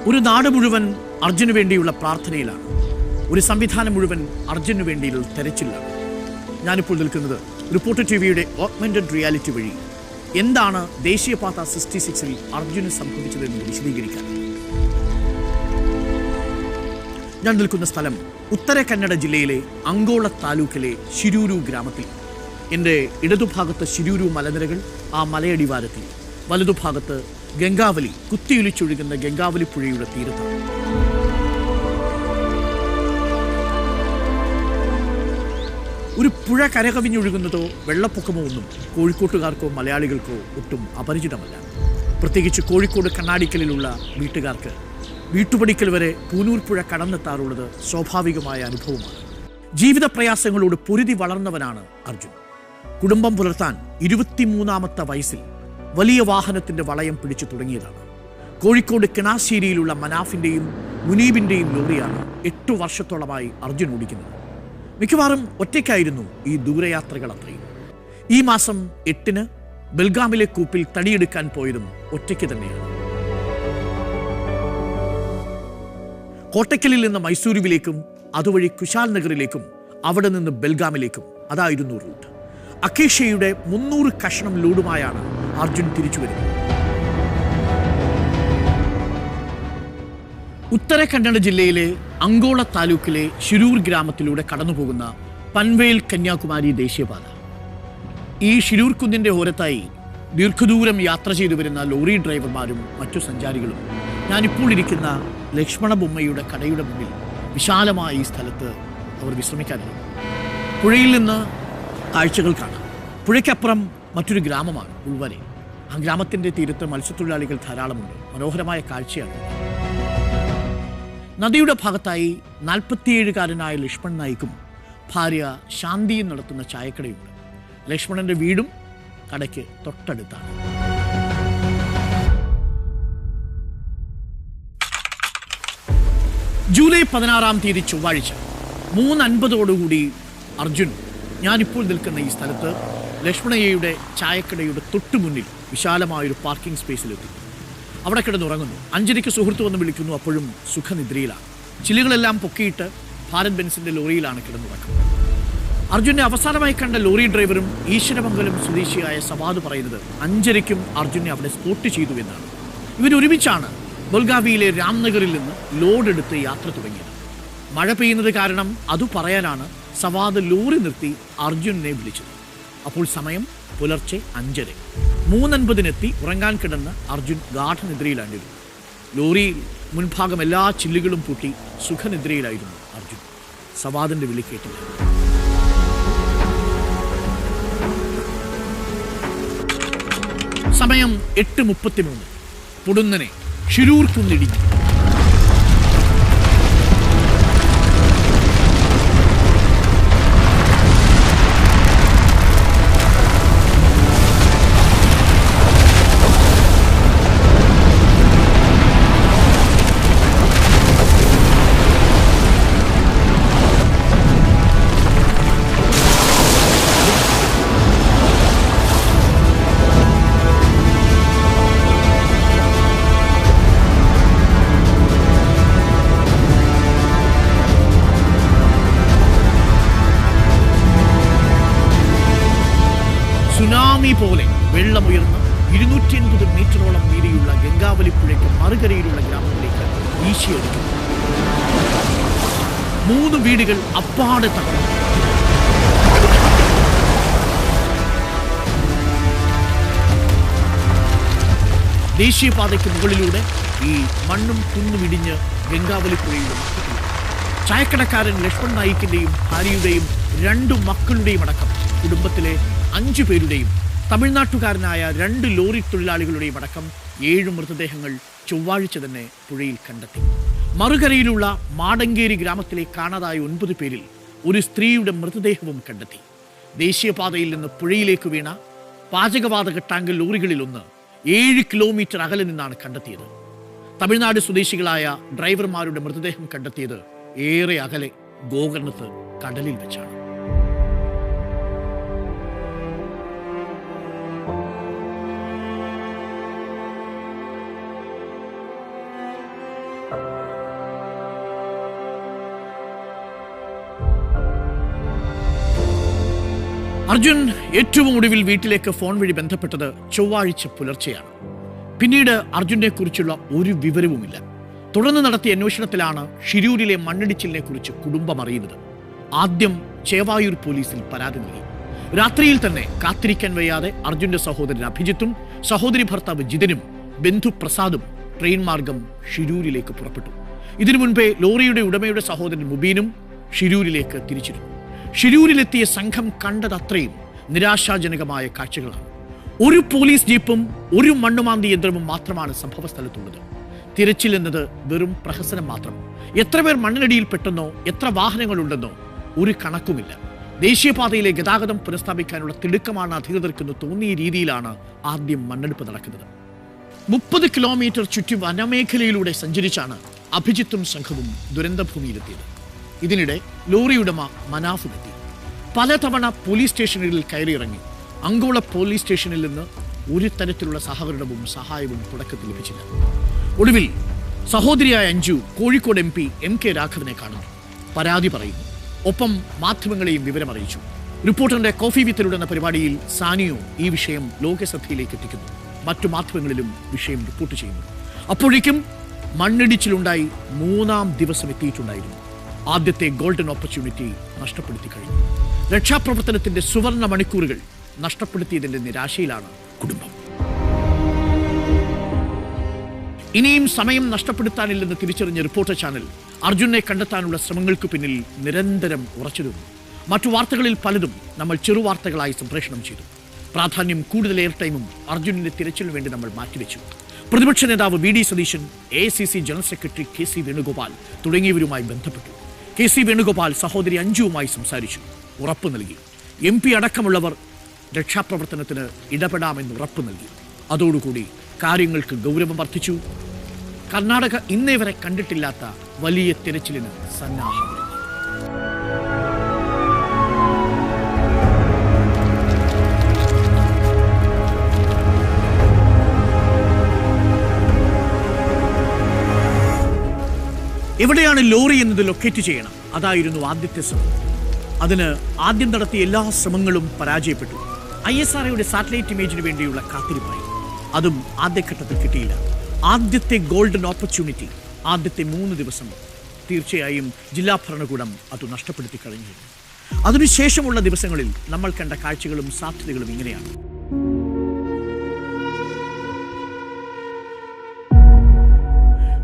ഒരു നാട് മുഴുവൻ അർജുന് വേണ്ടിയുള്ള പ്രാർത്ഥനയിലാണ്. ഒരു സംവിധാനം മുഴുവൻ അർജുന് വേണ്ടിയുള്ള തെരച്ചിലാണ്. ഞാനിപ്പോൾ നിൽക്കുന്നത് റിപ്പോർട്ടർ ടിവിയുടെ ഓഗ്മെന്റഡ് റിയാലിറ്റി വഴി എന്താണ് ദേശീയപാത 66-ൽ അർജുന് സംഭവിച്ചതെന്ന് വിശദീകരിക്കാൻ. ഞാൻ നിൽക്കുന്ന സ്ഥലം ഉത്തര കന്നഡ ജില്ലയിലെ അങ്കോള താലൂക്കിലെ ശിരൂരു ഗ്രാമത്തിൽ. എൻ്റെ ഇടതുഭാഗത്ത് ശിരൂരു മലനിരകൾ, ആ മലയടിവാരത്തിൽ വലതുഭാഗത്ത് ഗംഗാവലി, കുത്തിയൊലിച്ചൊഴുകുന്ന ഗംഗാവലി പുഴയുടെ തീരത്താണ്. ഒരു പുഴ കരകവിഞ്ഞൊഴുകുന്നതോ വെള്ളപ്പൊക്കമോ ഒന്നും കോഴിക്കോട്ടുകാർക്കോ മലയാളികൾക്കോ ഒട്ടും അപരിചിതമല്ല. പ്രത്യേകിച്ച് കോഴിക്കോട് കണ്ണാടിക്കലിലുള്ള വീട്ടുകാർക്ക് വീട്ടുപടിക്കൽ വരെ പൂനൂർ പുഴ കടന്നെത്താറുള്ളത് സ്വാഭാവികമായ അനുഭവമാണ്. ജീവിത പ്രയാസങ്ങളോട് പൊരുതി വളർന്നവനാണ് അർജുൻ. കുടുംബം പുലർത്താൻ 23-ാമത്തെ വയസ്സിൽ വലിയ വാഹനത്തിന്റെ വളയം പിടിച്ചു തുടങ്ങിയതാണ്. കോഴിക്കോട് കിണാശ്ശേരിയിലുള്ള മനാഫിന്റെയും മുനീബിന്റെയും ലോറിയാണ് 8 വർഷത്തോളമായി അർജുൻ ഓടിക്കുന്നത്. മിക്കവാറും ഒറ്റയ്ക്കായിരുന്നു ഈ ദൂരയാത്രകൾ അത്രയും. ഈ മാസം 8-ന് ബെൽഗാമിലെ കൂപ്പിൽ തടിയെടുക്കാൻ പോയതും ഒറ്റയ്ക്ക് തന്നെയാണ്. കോട്ടയ്ക്കലിൽ നിന്ന് മൈസൂരുവിലേക്കും അതുവഴി കുശാൽ നഗറിലേക്കും അവിടെ നിന്ന് ബെൽഗാമിലേക്കും അതായിരുന്നു റൂട്ട്. അക്കേഷ്യയുടെ 300 കഷണം ലോഡുമായാണ് അർജുൻ തിരിച്ചു വരുന്നത്. ഉത്തര കന്നഡ ജില്ലയിലെ അങ്കോള താലൂക്കിലെ ശിരൂർ ഗ്രാമത്തിലൂടെ കടന്നുപോകുന്ന പൻവേൽ കന്യാകുമാരി ദേശീയപാത. ഈ ശിരൂർ കുന്നിൻ്റെ ഓരത്തായി ദീർഘദൂരം യാത്ര ചെയ്തു വരുന്ന ലോറി ഡ്രൈവർമാരും മറ്റു സഞ്ചാരികളും ഞാനിപ്പോൾ ഇരിക്കുന്ന ലക്ഷ്മണ ബൊമ്മയുടെ കടയുടെ മുന്നിൽ വിശാലമായ ഈ സ്ഥലത്ത് അവർ വിശ്രമിക്കാനായി. പുഴയിൽ നിന്ന് കാഴ്ചകൾ കാണാം. പുഴയ്ക്കപ്പുറം മറ്റൊരു ഗ്രാമമാണ് ഉൾവരെ. ആ ഗ്രാമത്തിൻ്റെ തീരത്ത് മത്സ്യത്തൊഴിലാളികൾ ധാരാളമുണ്ട്. മനോഹരമായ കാഴ്ചയാണ്. നദിയുടെ ഭാഗത്തായി 47-കാരനായ ലക്ഷ്മൺ നായിക്കും ഭാര്യ ശാന്തിയും നടത്തുന്ന ചായക്കടയുണ്ട്. ലക്ഷ്മണന്റെ വീടും കടയ്ക്ക് തൊട്ടടുത്താണ്. ജൂലൈ 16-ാം തീയതി ചൊവ്വാഴ്ച 3:50 അർജുൻ ഞാനിപ്പോൾ നിൽക്കുന്ന ഈ സ്ഥലത്ത് ലക്ഷ്മണയ്യയുടെ ചായക്കടയുടെ തൊട്ടു മുന്നിൽ വിശാലമായൊരു പാർക്കിംഗ് സ്പേസിലെത്തി. അവിടെ കിടന്നുറങ്ങുന്നു. 5:30 സുഹൃത്ത് വന്ന് വിളിക്കുന്നു. അപ്പോഴും സുഖനിദ്രയിലാണ്. ചില്ലുകളെല്ലാം പൊക്കിയിട്ട് ഭാരത് ബെൻസിന്റെ ലോറിയിലാണ് കിടന്നുറക്കുന്നത്. അർജുനെ അവസാനമായി കണ്ട ലോറി ഡ്രൈവറും ഈശ്വരമംഗലം സ്വദേശിയായ സവാദ് പറയുന്നത് 5:30-ക്കും അർജുനെ അവിടെ സ്പോട്ട് ചെയ്തു എന്നാണ്. ഇവരൊരുമിച്ചാണ് ബൽഗാവിയിലെ രാംനഗറിൽ നിന്ന് ലോഡെടുത്ത് യാത്ര തുടങ്ങിയത്. മഴ പെയ്യുന്നത് കാരണം അത് പറയാനാണ് സവാദ് ലോറി നിർത്തി അർജുനെ വിളിച്ചത്. അപ്പോൾ സമയം പുലർച്ചെ 5:30. 3:50-നെത്തി ഉറങ്ങാൻ കിടന്ന് അർജുൻ ഗാഠനിദ്രയിലാണ്ടിരുന്നു. ലോറിയിൽ മുൻഭാഗം എല്ലാ ചില്ലുകളും പൂട്ടി സുഖനിദ്രയിലായിരുന്നു അർജുൻ. സവാദിന്റെ വിളി കേട്ടില്ല. സമയം 8:33. പൊടുന്നനെ ശിരൂർ കുന്നിടിഞ്ഞു. സുനാമി പോലെ വെള്ളമുയർന്ന് 280 മീറ്ററോളം വീതിയുള്ള ഗംഗാവലി പുഴയ്ക്ക് മറുകരയിലുള്ള ഗ്രാമത്തിലേക്ക് വീശിയടിക്കുന്നു. 3 വീടുകൾ അപ്പാടെ തകർന്നു. ദേശീയപാതയ്ക്ക് മുകളിലൂടെ ഈ മണ്ണും കുന്നുമിടിഞ്ഞ് ഗംഗാവലി പുഴയുടെ മൊത്തത്തിൽ ചായക്കടക്കാരൻ ലക്ഷ്മൺ നായിക്കിന്റെയും ഭാര്യയുടെയും 2 മക്കളുടെയും അടക്കം കുടുംബത്തിലെ 5 പേരുടെയും തമിഴ്നാട്ടുകാരനായ 2 ലോറി തൊഴിലാളികളുടെയും അടക്കം 7 മൃതദേഹങ്ങൾ ചൊവ്വാഴ്ച തന്നെ പുഴയിൽ കണ്ടെത്തി. മറുകരയിലുള്ള മാടങ്കേരി ഗ്രാമത്തിലെ കാണാതായ 9 പേരിൽ ഒരു സ്ത്രീയുടെ മൃതദേഹവും കണ്ടെത്തി. ദേശീയപാതയിൽ നിന്ന് പുഴയിലേക്ക് വീണ പാചകവാതക ടാങ്ക് ലോറികളിലൊന്ന് 7 കിലോമീറ്റർ അകലെ നിന്നാണ് കണ്ടെത്തിയത്. തമിഴ്നാട് സ്വദേശികളായ ഡ്രൈവർമാരുടെ മൃതദേഹം കണ്ടെത്തിയത് ഏറെ അകലെ ഗോകർണത്ത് കടലിൽ വെച്ചാണ്. അർജുൻ ഏറ്റവും ഒടുവിൽ വീട്ടിലേക്ക് ഫോൺ വഴി ബന്ധപ്പെട്ടത് ചൊവ്വാഴ്ച പുലർച്ചെയാണ്. പിന്നീട് അർജുനെ കുറിച്ചുള്ള ഒരു വിവരവുമില്ല. തുടർന്ന് നടത്തിയ അന്വേഷണത്തിലാണ് ഷിരൂരിലെ മണ്ണിടിച്ചിലിനെ കുറിച്ച് കുടുംബം അറിയുന്നത്. ആദ്യം ചേവായൂർ പോലീസിൽ പരാതി നൽകി. രാത്രിയിൽ തന്നെ കാത്തിരിക്കാൻ വയ്യാതെ അർജുന്റെ സഹോദരൻ അഭിജിത്തും സഹോദരി ഭർത്താവ് ജിതനും ബന്ധു പ്രസാദും ട്രെയിൻ മാർഗം ഷിരൂരിലേക്ക് പുറപ്പെട്ടു. ഇതിനു മുൻപേ ലോറിയുടെ ഉടമയുടെ സഹോദരൻ മുബീനും ഷിരൂരിലേക്ക് തിരിച്ചിരുന്നു. ഷിരൂരിലെത്തിയ സംഘം കണ്ടതത്രയും നിരാശാജനകമായ കാഴ്ചകളാണ്. ഒരു പോലീസ് ജീപ്പും ഒരു മണ്ണുമാന്തി യന്ത്രവും മാത്രമാണ് സംഭവ സ്ഥലത്തുള്ളത്. തിരച്ചിൽ എന്നത് വെറും പ്രഹസനം മാത്രം. എത്ര പേർ മണ്ണിനടിയിൽപ്പെട്ടെന്നോ എത്ര വാഹനങ്ങളുണ്ടെന്നോ ഒരു കണക്കുമില്ല. ദേശീയപാതയിലെ ഗതാഗതം പുനഃസ്ഥാപിക്കാനുള്ള തിടുക്കമാണ് അധികൃതർക്കെന്ന് തോന്നിയ രീതിയിലാണ് ആദ്യം മണ്ണെടുപ്പ് നടക്കുന്നത്. 30 കിലോമീറ്റർ ചുറ്റി വനമേഖലയിലൂടെ സഞ്ചരിച്ചാണ് അഭിജിത്തും സംഘവും ദുരന്തഭൂമിയിലെത്തിയത്. ഇതിനിടെ ലോറി ഉടമ മനാഫുമെത്തി. പലതവണ പോലീസ് സ്റ്റേഷനുകളിൽ കയറിയിറങ്ങി. അങ്കോള പോലീസ് സ്റ്റേഷനിൽ നിന്ന് ഒരു തരത്തിലുള്ള സഹകരണവും സഹായവും തുടക്കത്തിൽ ലഭിച്ചില്ല. ഒടുവിൽ സഹോദരിയായ അഞ്ജു കോഴിക്കോട് MP MK രാഘവനെ കാണുന്നു. പരാതി പറയുന്നു. ഒപ്പം മാധ്യമങ്ങളെയും വിവരമറിയിച്ചു. റിപ്പോർട്ടറിന്റെ കോഫി വിത്ത് എന്ന പരിപാടിയിൽ സാനിയോ ഈ വിഷയം ലോകശ്രദ്ധയിലേക്ക് എത്തിക്കുന്നു. മറ്റു മാധ്യമങ്ങളിലും വിഷയം റിപ്പോർട്ട് ചെയ്യുന്നു. അപ്പോഴേക്കും മണ്ണിടിച്ചിലുണ്ടായി 3-ാം ദിവസം എത്തിയിട്ടുണ്ടായിരുന്നു. ആദ്യത്തെ ഗോൾഡൻ ഓപ്പർച്യൂണിറ്റി നഷ്ടപ്പെടുത്തി കഴിഞ്ഞു. രക്ഷാപ്രവർത്തനത്തിന്റെ സുവർണ മണിക്കൂറുകൾ നഷ്ടപ്പെടുത്തിയതിന്റെ നിരാശയിലാണ് കുടുംബം. ഇനിയും സമയം നഷ്ടപ്പെടുത്താനില്ലെന്ന് തിരിച്ചറിഞ്ഞ റിപ്പോർട്ടർ ചാനൽ അർജുനെ കണ്ടെത്താനുള്ള ശ്രമങ്ങൾക്ക് പിന്നിൽ നിരന്തരം ഉറച്ചിരുന്നു. മറ്റു വാർത്തകളിൽ പലതും നമ്മൾ ചെറുവാർത്തകളായി സംപ്രേഷണം ചെയ്തു. പ്രാധാന്യം കൂടുതൽ എയർ ടൈമും അർജുനന്റെ തിരച്ചിലിന് വേണ്ടി നമ്മൾ മാറ്റിവെച്ചു. പ്രതിപക്ഷ നേതാവ് VD Satheesan, AICC general secretary KC Venugopal തുടങ്ങിയവരുമായി ബന്ധപ്പെട്ടു. KC വേണുഗോപാൽ സഹോദരി അഞ്ജുവുമായി സംസാരിച്ചു. ഉറപ്പ് നൽകി. MP അടക്കമുള്ളവർ രക്ഷാപ്രവർത്തനത്തിന് ഇടപെടാമെന്ന് ഉറപ്പ് നൽകി. അതോടുകൂടി കാര്യങ്ങൾക്ക് ഗൗരവം വർദ്ധിച്ചു. കർണാടക ഇന്നേ വരെ കണ്ടിട്ടില്ലാത്ത വലിയ തിരച്ചിലിന് സന്നാഹം. എവിടെയാണ് ലോറി എന്നത് ലൊക്കേറ്റ് ചെയ്യണം. അതായിരുന്നു ആദ്യത്തെ ശ്രമം. അതിന് ആദ്യം നടത്തിയ എല്ലാ ശ്രമങ്ങളും പരാജയപ്പെട്ടു. ISROയുടെ സാറ്റലൈറ്റ് ഇമേജിന് വേണ്ടിയുള്ള കാത്തിരിപ്പായി. അതും ആദ്യഘട്ടത്തിൽ കിട്ടിയില്ല. ആദ്യത്തെ ഗോൾഡൻ ഓപ്പർച്യൂണിറ്റി, ആദ്യത്തെ 3 ദിവസം തീർച്ചയായും ജില്ലാ ഭരണകൂടം അത് നഷ്ടപ്പെടുത്തി കഴിഞ്ഞു. അതിനുശേഷമുള്ള ദിവസങ്ങളിൽ നമ്മൾ കണ്ട കാഴ്ചകളും സാധ്യതകളും ഇങ്ങനെയാണ്.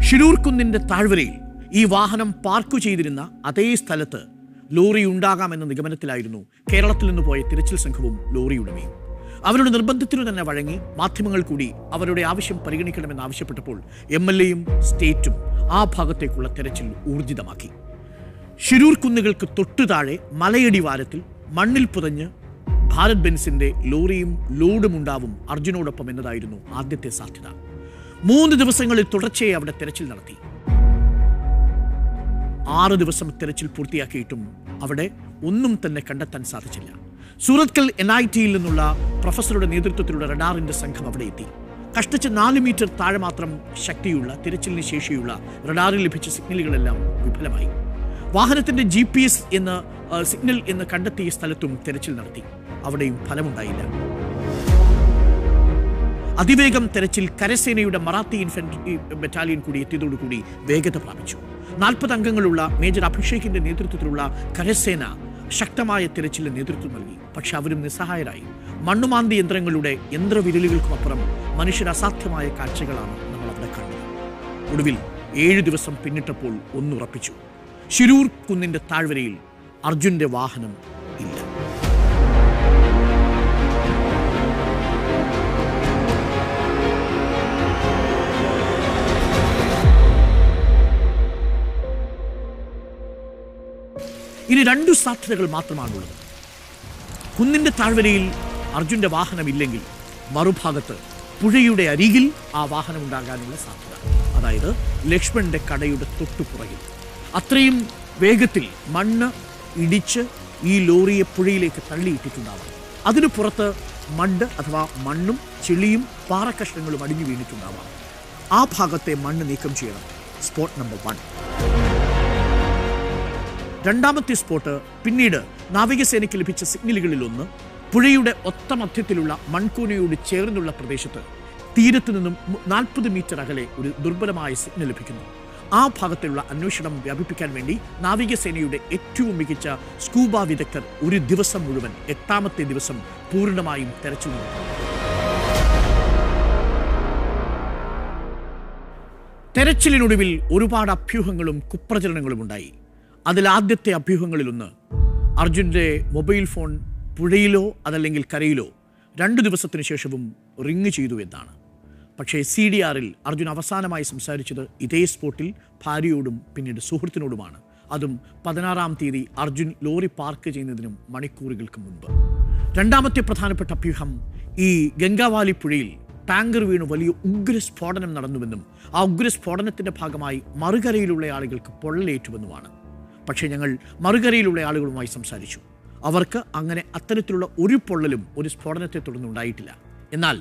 ഷിരൂർ കുന്നിന്റെ താഴ്വരയിൽ ഈ വാഹനം പാർക്ക് ചെയ്തിരുന്ന അതേ സ്ഥലത്ത് ലോറി ഉണ്ടാകാമെന്ന നിഗമനത്തിലായിരുന്നു കേരളത്തിൽ നിന്ന് പോയ തിരച്ചിൽ സംഘവും ലോറിയുടമയും. അവരുടെ നിർബന്ധത്തിനു തന്നെ വഴങ്ങി മാധ്യമങ്ങൾ കൂടി അവരുടെ ആവശ്യം പരിഗണിക്കണമെന്ന് ആവശ്യപ്പെട്ടപ്പോൾ MLAയും സ്റ്റേറ്റും ആ ഭാഗത്തേക്കുള്ള തെരച്ചിൽ ഊർജിതമാക്കി. ഷിരൂർ കുന്നുകൾക്ക് തൊട്ടുതാഴെ മലയടിവാരത്തിൽ മണ്ണിൽ പുതഞ്ഞ് ഭാരത് ബെൻസിന്റെ ലോറിയും ലോഡും ഉണ്ടാവും അർജുനോടൊപ്പം എന്നതായിരുന്നു ആദ്യത്തെ സാധ്യത. 3 ദിവസങ്ങളിൽ തുടർച്ചയായി അവിടെ തെരച്ചിൽ നടത്തി. 6 ദിവസം തെരച്ചിൽ പൂർത്തിയാക്കിയിട്ടും അവിടെ ഒന്നും തന്നെ കണ്ടെത്താൻ സാധിച്ചില്ല. സൂറത്കൽ NITയിൽ നിന്നുള്ള പ്രൊഫസറുടെ നേതൃത്വത്തിലുള്ള റഡാറിന്റെ സംഘം അവിടെ എത്തി. കഷ്ടിച്ച് 4 മീറ്റർ താഴെ മാത്രം ശക്തിയുള്ള തിരച്ചിലിന് ശേഷിയുള്ള റഡാറിൽ ലഭിച്ച സിഗ്നലുകളെല്ലാം വിഫലമായി. വാഹനത്തിന്റെ GPS എന്ന സിഗ്നൽ എന്ന് കണ്ടെത്തിയ സ്ഥലത്തും തെരച്ചിൽ നടത്തി. അവിടെയും ഫലമുണ്ടായില്ല. അതിവേഗം തെരച്ചിൽ കരസേനയുടെ മറാത്തി ഇൻഫൻട്രി ബറ്റാലിയൻ കൂടി എത്തിയതോടുകൂടി വേഗത പ്രാപിച്ചു. 40 അംഗങ്ങളുള്ള മേജർ അഭിഷേകിന്റെ നേതൃത്വത്തിലുള്ള കരസേന ശക്തമായ തിരച്ചിലിന് നേതൃത്വം നൽകി. പക്ഷെ അവരും നിസ്സഹായരായി. മണ്ണുമാന്തി യന്ത്രങ്ങളുടെ യന്ത്രവിരലുകൾക്കുമപ്പുറം മനുഷ്യരസാധ്യമായ കാഴ്ചകളാണ് നമ്മൾ അവിടെ കണ്ടത്. ഒടുവിൽ 7 ദിവസം പിന്നിട്ടപ്പോൾ ഒന്നുറപ്പിച്ചു. ഷിരൂർ കുന്നിന്റെ താഴ്വരയിൽ അർജുന്റെ വാഹനം ഇല്ല. ഇനി 2 സാധ്യതകൾ മാത്രമാണുള്ളത്. കുന്നിന്റെ താഴ്വരയിൽ അർജുന്റെ വാഹനമില്ലെങ്കിൽ മറുഭാഗത്ത് പുഴയുടെ അരികിൽ ആ വാഹനം ഉണ്ടാകാനുള്ള സാധ്യത. അതായത് ലക്ഷ്മണന്റെ കടയുടെ തൊട്ടുപുറകിൽ. അത്രയും വേഗത്തിൽ മണ്ണ് ഇടിച്ച് ഈ ലോറിയെ പുഴയിലേക്ക് തള്ളിയിട്ടിട്ടുണ്ടാവാം. അതിനു പുറത്ത് മഡ് അഥവാ മണ്ണും ചെളിയും പാറക്കഷ്ണങ്ങളും അടിഞ്ഞു വീണിട്ടുണ്ടാവാം. ആ ഭാഗത്തെ മണ്ണ് നീക്കം ചെയ്യണം. Spot number 1. രണ്ടാമത്തെ സ്പോട്ട് പിന്നീട് നാവികസേനയ്ക്ക് ലഭിച്ച സിഗ്നലുകളിൽ ഒന്ന് പുഴയുടെ ഒത്ത മധ്യത്തിലുള്ള മൺകൂനയോട് ചേർന്നുള്ള പ്രദേശത്ത് തീരത്തു നിന്നും 40 മീറ്റർ അകലെ ഒരു ദുർബലമായ സിഗ്നൽ ലഭിക്കുന്നു. ആ ഭാഗത്തുള്ള അന്വേഷണം വ്യാപിപ്പിക്കാൻ വേണ്ടി നാവികസേനയുടെ ഏറ്റവും മികച്ച സ്കൂബ വിദഗ്ധർ ഒരു ദിവസം മുഴുവൻ 8ാമത്തെ ദിവസം പൂർണ്ണമായും തെരച്ചിൽ നടത്തി. തെരച്ചിലിനൊടുവിൽ ഒരുപാട് അഭ്യൂഹങ്ങളും കുപ്രചരണങ്ങളും ഉണ്ടായി. അതിലാദ്യത്തെ അഭ്യൂഹങ്ങളിലൊന്ന് അർജുൻ്റെ മൊബൈൽ ഫോൺ പുഴയിലോ അതല്ലെങ്കിൽ കരയിലോ 2 ദിവസത്തിന് ശേഷവും റിങ് ചെയ്തു എന്നാണ്. പക്ഷേ CDRൽ അർജുൻ അവസാനമായി സംസാരിച്ചത് ഇതേ സ്പോട്ടിൽ ഭാര്യയോടും പിന്നീട് സുഹൃത്തിനോടുമാണ്. അതും 16-ാം തീയതി അർജുൻ ലോറി പാർക്ക് ചെയ്യുന്നതിനും മണിക്കൂറുകൾക്ക് മുൻപ്. രണ്ടാമത്തെ പ്രധാനപ്പെട്ട അഭ്യൂഹം ഈ ഗംഗാവാലി പുഴയിൽ ടാങ്കർ വീണ് വലിയ ഉഗ്രസ്ഫോടനം നടന്നുവെന്നും ആ ഉഗ്രസ്ഫോടനത്തിൻ്റെ ഭാഗമായി മറുകരയിലുള്ള ആളുകൾക്ക് പൊള്ളലേറ്റുവെന്നുമാണ്. പക്ഷേ ഞങ്ങൾ മറുകരയിലുള്ള ആളുകളുമായി സംസാരിച്ചു. അവർക്ക് അങ്ങനെ അത്തരത്തിലുള്ള ഒരു പൊള്ളലും ഒരു സ്ഫോടനത്തെ തുടർന്നുണ്ടായിട്ടില്ല. എന്നാൽ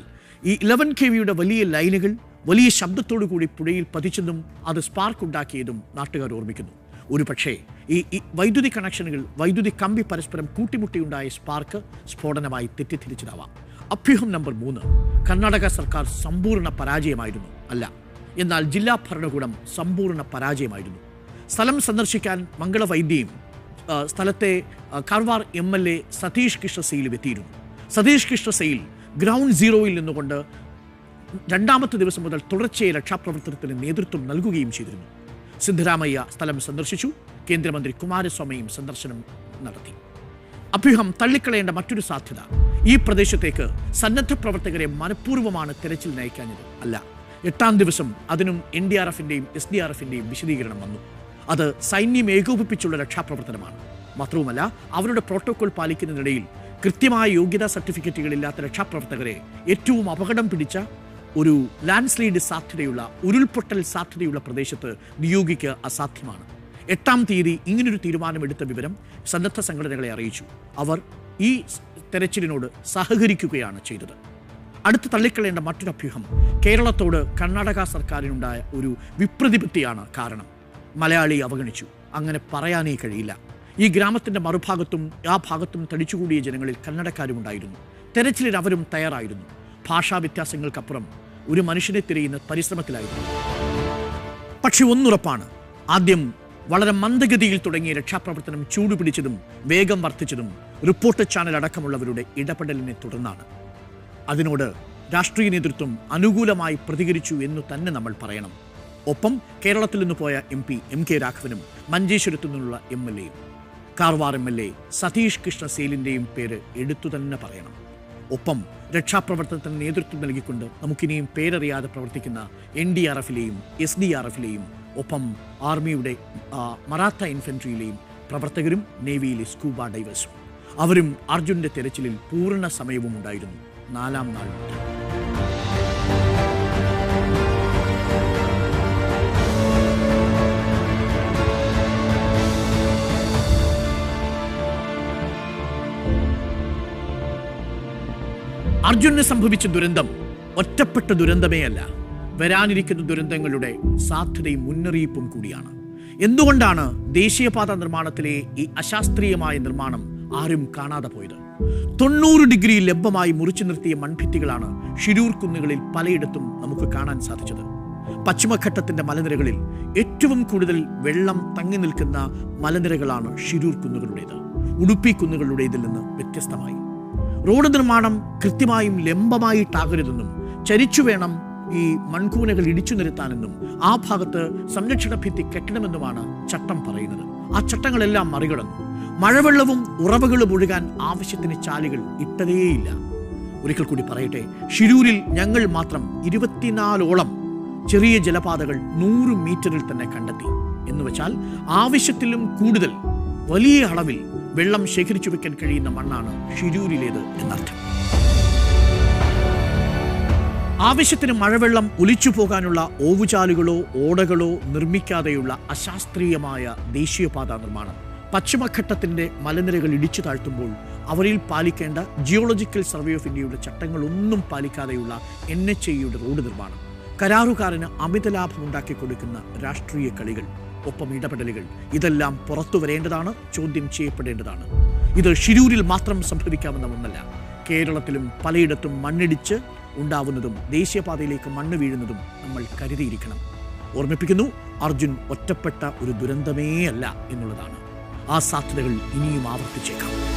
ഈ 11 kVയുടെ വലിയ ലൈനുകൾ വലിയ ശബ്ദത്തോടു കൂടി പുഴയിൽ പതിച്ചെന്നും അത് സ്പാർക്ക് ഉണ്ടാക്കിയതും നാട്ടുകാർ ഓർമ്മിക്കുന്നു. ഒരു പക്ഷേ ഈ വൈദ്യുതി കണക്ഷനുകൾ വൈദ്യുതി കമ്പി പരസ്പരം കൂട്ടിമുട്ടിയുണ്ടായ സ്പാർക്ക് സ്ഫോടനമായി തെറ്റിദ്ധരിച്ചതാവാം. അഭ്യൂഹം നമ്പർ 3 കർണാടക സർക്കാർ സമ്പൂർണ്ണ പരാജയമായിരുന്നു. അല്ല, എന്നാൽ ജില്ലാ ഭരണകൂടം സമ്പൂർണ്ണ പരാജയമായിരുന്നു. സ്ഥലം സന്ദർശിക്കാൻ മംഗളവൈദ്യയും സ്ഥലത്തെ കാർവാർ MLA സതീഷ് കൃഷ്ണ സെയിലും എത്തിയിരുന്നു. സതീഷ് കൃഷ്ണ സെയിൽ ഗ്രൗണ്ട് സീറോയിൽ നിന്നുകൊണ്ട് 2ാമത്തെ ദിവസം മുതൽ തുടർച്ചയായി രക്ഷാപ്രവർത്തനത്തിന് നേതൃത്വം നൽകുകയും ചെയ്തിരുന്നു. സിദ്ധരാമയ്യ സ്ഥലം സന്ദർശിച്ചു. കേന്ദ്രമന്ത്രി കുമാരസ്വാമിയും സന്ദർശനം നടത്തി. അഭ്യൂഹം തള്ളിക്കളയേണ്ട മറ്റൊരു സാധ്യത ഈ പ്രദേശത്തേക്ക് സന്നദ്ധ പ്രവർത്തകരെ മനഃപൂർവ്വമാണ് തെരച്ചിൽ നയിക്കാഞ്ഞത്. അല്ല, 8ാം ദിവസം അതിനും NDRFൻ്റെയും SDRFൻ്റെയും വിശദീകരണം വന്നു. അത് സൈന്യം ഏകോപിപ്പിച്ചുള്ള രക്ഷാപ്രവർത്തനമാണ്. മാത്രവുമല്ല, അവരുടെ പ്രോട്ടോകോൾ പാലിക്കുന്നതിനിടയിൽ കൃത്യമായ യോഗ്യതാ സർട്ടിഫിക്കറ്റുകളില്ലാത്ത രക്ഷാപ്രവർത്തകരെ ഏറ്റവും അപകടം പിടിച്ച ഒരു ലാൻഡ്സ്ലൈഡ് സാധ്യതയുള്ള ഉരുൾപൊട്ടൽ സാധ്യതയുള്ള പ്രദേശത്ത് നിയോഗിക്കുക അസാധ്യമാണ്. 8ാം തീയതി ഇങ്ങനൊരു തീരുമാനമെടുത്ത വിവരം സന്നദ്ധ സംഘടനകളെ അറിയിച്ചു. അവർ ഈ തെരച്ചിലിനോട് സഹകരിക്കുകയാണ് ചെയ്തത്. അടുത്ത് തള്ളിക്കളയേണ്ട മറ്റൊരു അഭ്യൂഹം കേരളത്തോട് കർണാടക സർക്കാരിനുണ്ടായ ഒരു വിപ്രതിപത്തിയാണ് കാരണം. മലയാളി അവഗണിച്ചു. അങ്ങനെ പറയാനേ കഴിയില്ല. ഈ ഗ്രാമത്തിൻ്റെ മറുഭാഗത്തും ആ ഭാഗത്തും തടിച്ചുകൂടിയ ജനങ്ങളിൽ കന്നഡക്കാരും ഉണ്ടായിരുന്നു. തെരച്ചിലിന് അവരും തയ്യാറായിരുന്നു. ഭാഷാ വ്യത്യാസങ്ങൾക്കപ്പുറം ഒരു മനുഷ്യനെ തിരയുന്ന പരിശ്രമത്തിലായിരുന്നു. പക്ഷെ ഒന്നുറപ്പാണ്, ആദ്യം വളരെ മന്ദഗതിയിൽ തുടങ്ങിയ രക്ഷാപ്രവർത്തനം ചൂടുപിടിച്ചതും വേഗം വർദ്ധിച്ചതും റിപ്പോർട്ടർ ചാനൽ അടക്കമുള്ളവരുടെ ഇടപെടലിനെ തുടർന്നാണ്. അതിനോട് രാഷ്ട്രീയ നേതൃത്വം അനുകൂലമായി പ്രതികരിച്ചു എന്ന് തന്നെ നമ്മൾ പറയണം. ഒപ്പം കേരളത്തിൽ നിന്ന് പോയ MP MK രാഘവനും മഞ്ചേശ്വരത്തു നിന്നുള്ള MLA കാർവാർ MLA സതീഷ് കൃഷ്ണ സെയിലിൻ്റെയും പേര് എടുത്തു തന്നെ പറയണം. ഒപ്പം രക്ഷാപ്രവർത്തനത്തിന് നേതൃത്വം നൽകിക്കൊണ്ട് നമുക്കിനിയും പേരറിയാതെ പ്രവർത്തിക്കുന്ന NDRFലെയും SDRFലെയും ഒപ്പം ആർമിയുടെ മറാത്ത ഇൻഫൻട്രിയിലെയും പ്രവർത്തകരും നേവിയിലെ സ്കൂബ ഡൈവേഴ്സും അവരും അർജുൻ്റെ തെരച്ചിലിൽ പൂർണ്ണ സമയവും ഉണ്ടായിരുന്നു. 4ാം നാൾ മുതൽ അർജുന് സംഭവിച്ച ദുരന്തം ഒറ്റപ്പെട്ട ദുരന്തമേ അല്ല, വരാനിരിക്കുന്ന ദുരന്തങ്ങളുടെ സാധ്യതയും മുന്നറിയിപ്പും കൂടിയാണ്. എന്തുകൊണ്ടാണ് ദേശീയപാത നിർമ്മാണത്തിലെ ഈ അശാസ്ത്രീയമായ നിർമ്മാണം ആരും കാണാതെ പോയത്? 90 ഡിഗ്രി ലംബമായി മുറിച്ചു നിർത്തിയ മൺഭിത്തികളാണ് ഷിരൂർ കുന്നുകളിൽ പലയിടത്തും നമുക്ക് കാണാൻ സാധിച്ചത്. പശ്ചിമഘട്ടത്തിന്റെ മലനിരകളിൽ ഏറ്റവും കൂടുതൽ വെള്ളം തങ്ങി നിൽക്കുന്ന മലനിരകളാണ് ഷിരൂർ കുന്നുകളുടേത്. ഉടുപ്പി കുന്നുകളുടേതിൽ നിന്ന് വ്യത്യസ്തമായി റോഡ് നിർമ്മാണം കൃത്യമായും ലംബമായിട്ടാകരുതെന്നും ചരിച്ചു വേണം ഈ മൺകൂനകൾ ഇടിച്ചു നിരത്താനെന്നും ആ ഭാഗത്ത് സംരക്ഷണ ഭിത്തി കെട്ടണമെന്നുമാണ് ചട്ടം പറയുന്നത്. ആ ചട്ടങ്ങളെല്ലാം മറികടന്നു. മഴവെള്ളവും ഉറവകളും ഒഴുകാൻ ആവശ്യത്തിന് ചാലുകൾ ഇട്ടതേയില്ല. ഒരിക്കൽ കൂടി പറയട്ടെ, ഷിരൂരിൽ ഞങ്ങൾ മാത്രം 24ഓളം ചെറിയ ജലപാതകൾ 100 മീറ്ററിൽ തന്നെ കണ്ടെത്തി. എന്നുവെച്ചാൽ ആവശ്യത്തിലും കൂടുതൽ വലിയ അളവിൽ വെള്ളം ശേഖരിച്ചു വെക്കാൻ കഴിയുന്ന മണ്ണാണ് ഷിരൂരിലേത് എന്നർത്ഥം. ആവശ്യത്തിന് മഴവെള്ളം ഒലിച്ചു പോകാനുള്ള ഓവുചാലുകളോ ഓടകളോ നിർമ്മിക്കാതെയുള്ള അശാസ്ത്രീയമായ ദേശീയപാത നിർമ്മാണം, പശ്ചിമഘട്ടത്തിന്റെ മലനിരകൾ ഇടിച്ചു താഴ്ത്തുമ്പോൾ അവരിൽ പാലിക്കേണ്ട ജിയോളജിക്കൽ സർവേ ഓഫ് ഇന്ത്യയുടെ ചട്ടങ്ങളൊന്നും പാലിക്കാതെയുള്ള NHAയുടെ റോഡ് നിർമ്മാണം, കരാറുകാരന് അമിത ലാഭം ഉണ്ടാക്കി കൊടുക്കുന്ന രാഷ്ട്രീയ കളികൾ, ഒപ്പം ഇടപെടലുകൾ, ഇതെല്ലാം പുറത്തു വരേണ്ടതാണ്, ചോദ്യം ചെയ്യപ്പെടേണ്ടതാണ്. ഇത് ഷിരൂരിൽ മാത്രം സംഭവിക്കാവുന്ന ഒന്നല്ല. കേരളത്തിലും പലയിടത്തും മണ്ണിടിച്ച് ഉണ്ടാവുന്നതും ദേശീയപാതയിലേക്ക് മണ്ണ് വീഴുന്നതും നമ്മൾ കരുതിയിരിക്കണം. ഓർമ്മിപ്പിക്കുന്നു, അർജുൻ ഒറ്റപ്പെട്ട ഒരു ദുരന്തമേ അല്ല എന്നുള്ളതാണ്. ആ സാധ്യതകൾ ഇനിയും ആവർത്തിച്ചേക്കാം.